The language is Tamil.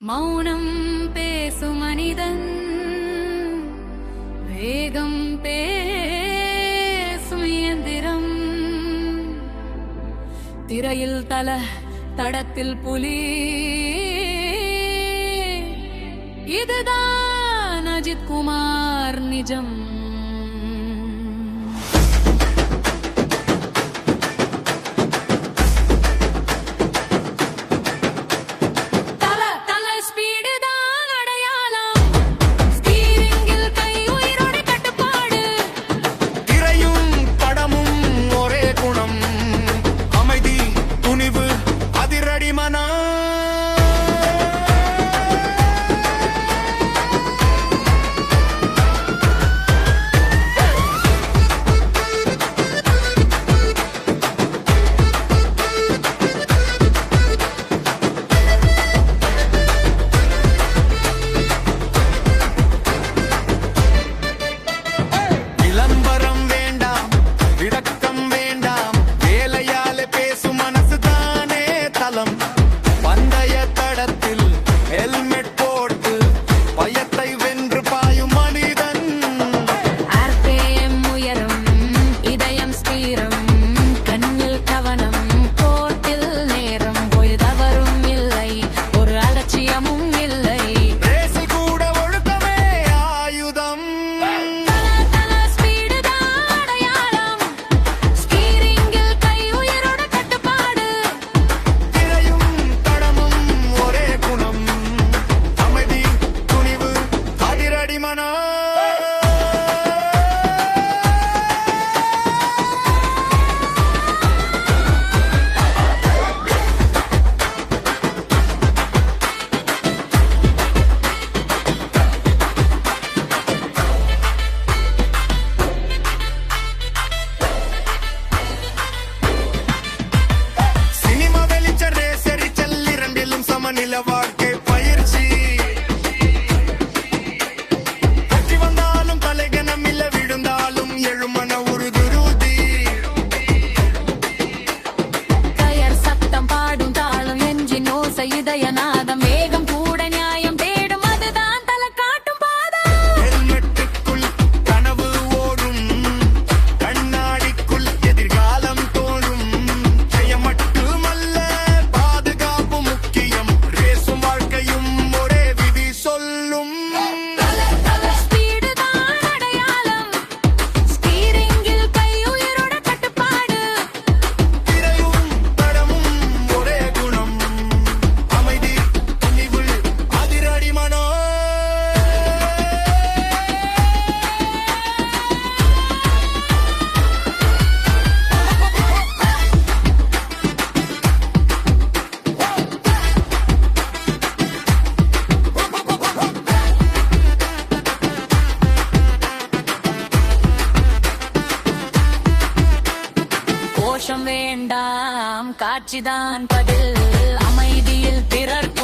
மௌனம் பேசும் மனிதன் வேகம் பேசும் இயந்திரம் திரையில் தடத்தில் புலி இதுதான் அஜித் குமார் நிஜம். நில வாழ்க்கை பயிற்சி கட்டி வந்தாலும் தலைகணம் இல்ல விழுந்தாலும் எழுமன உறுதுருதி கயர் சத்தம் பாடும் தாளம் எஞ்சின் ஓசை இதயநாதம் வேகம் கூட நியாயம் தேடும் அதுதான் தலை காட்டும் பாதம். ஹெல்மெட்டுக்குள் கனவு ஓடும் கண்ணாடிக்குள் எதிர்காலம் தோன்றும் ஜெயம் மட்டுமல்ல பாதுகாப்பு முக்கியம் வாழ்க்கையும் ஒரே விதி சொல்லும். வேண்டாம் காட்சிதான் பதில் அமைதியில் பிறர்க்கு